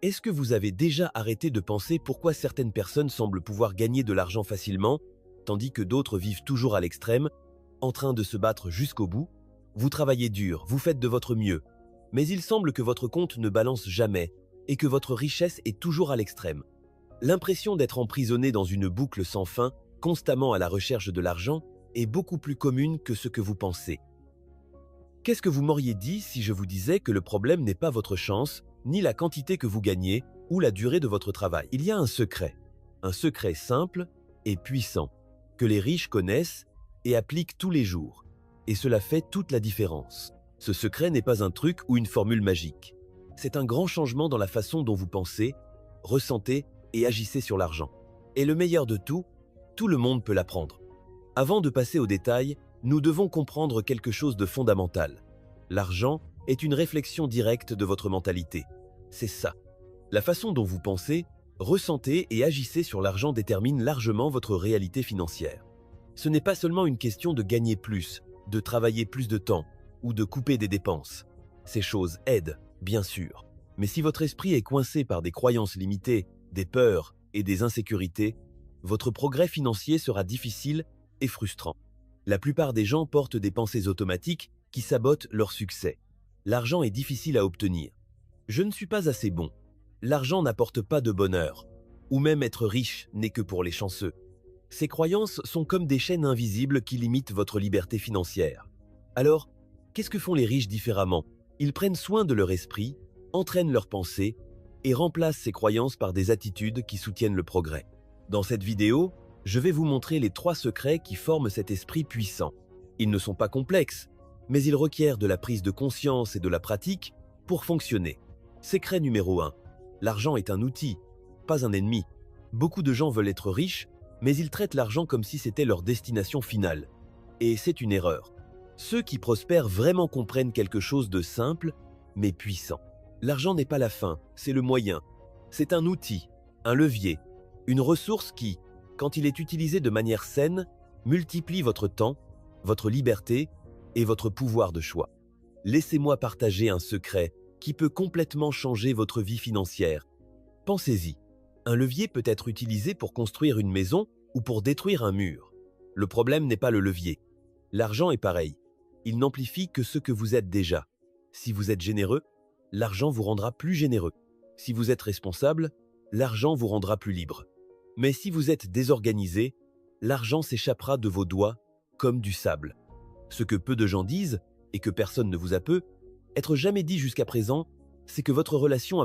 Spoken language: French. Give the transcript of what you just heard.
Est-ce que vous avez déjà arrêté de penser pourquoi certaines personnes semblent pouvoir gagner de l'argent facilement, tandis que d'autres vivent toujours à l'extrême, en train de se battre jusqu'au bout? Vous travaillez dur, vous faites de votre mieux, mais il semble que votre compte ne balance jamais et que votre richesse est toujours à l'extrême. L'impression d'être emprisonné dans une boucle sans fin, constamment à la recherche de l'argent, est beaucoup plus commune que ce que vous pensez. Qu'est-ce que vous m'auriez dit si je vous disais que le problème n'est pas votre chance, ni la quantité que vous gagnez, ou la durée de votre travail? Il y a un secret simple et puissant, que les riches connaissent et appliquent tous les jours. Et cela fait toute la différence. Ce secret n'est pas un truc ou une formule magique. C'est un grand changement dans la façon dont vous pensez, ressentez et agissez sur l'argent. Et le meilleur de tout le monde peut l'apprendre. Avant de passer aux détails, nous devons comprendre quelque chose de fondamental. L'argent est une réflexion directe de votre mentalité. C'est ça. La façon dont vous pensez, ressentez et agissez sur l'argent détermine largement votre réalité financière. Ce n'est pas seulement une question de gagner plus, de travailler plus de temps ou de couper des dépenses. Ces choses aident, bien sûr. Mais si votre esprit est coincé par des croyances limitées, des peurs et des insécurités, votre progrès financier sera difficile et frustrant. La plupart des gens portent des pensées automatiques qui sabotent leur succès. L'argent est difficile à obtenir. Je ne suis pas assez bon. L'argent n'apporte pas de bonheur. Ou même être riche n'est que pour les chanceux. Ces croyances sont comme des chaînes invisibles qui limitent votre liberté financière. Alors, qu'est-ce que font les riches différemment? Ils prennent soin de leur esprit, entraînent leurs pensées et remplacent ces croyances par des attitudes qui soutiennent le progrès. Dans cette vidéo, je vais vous montrer les 3 secrets qui forment cet esprit puissant. Ils ne sont pas complexes, mais ils requièrent de la prise de conscience et de la pratique pour fonctionner. Secret numéro 1. L'argent est un outil, pas un ennemi. Beaucoup de gens veulent être riches, mais ils traitent l'argent comme si c'était leur destination finale. Et c'est une erreur. Ceux qui prospèrent vraiment comprennent quelque chose de simple, mais puissant. L'argent n'est pas la fin, c'est le moyen. C'est un outil, un levier, une ressource qui, quand il est utilisé de manière saine, multiplie votre temps, votre liberté et votre pouvoir de choix. Laissez-moi partager un secret qui peut complètement changer votre vie financière. Pensez-y. Un levier peut être utilisé pour construire une maison ou pour détruire un mur. Le problème n'est pas le levier. L'argent est pareil. Il n'amplifie que ce que vous êtes déjà. Si vous êtes généreux, l'argent vous rendra plus généreux. Si vous êtes responsable, l'argent vous rendra plus libre. Mais si vous êtes désorganisé, l'argent s'échappera de vos doigts comme du sable. Ce que peu de gens disent, et que personne ne vous a peut, être jamais dit jusqu'à présent, c'est que votre relation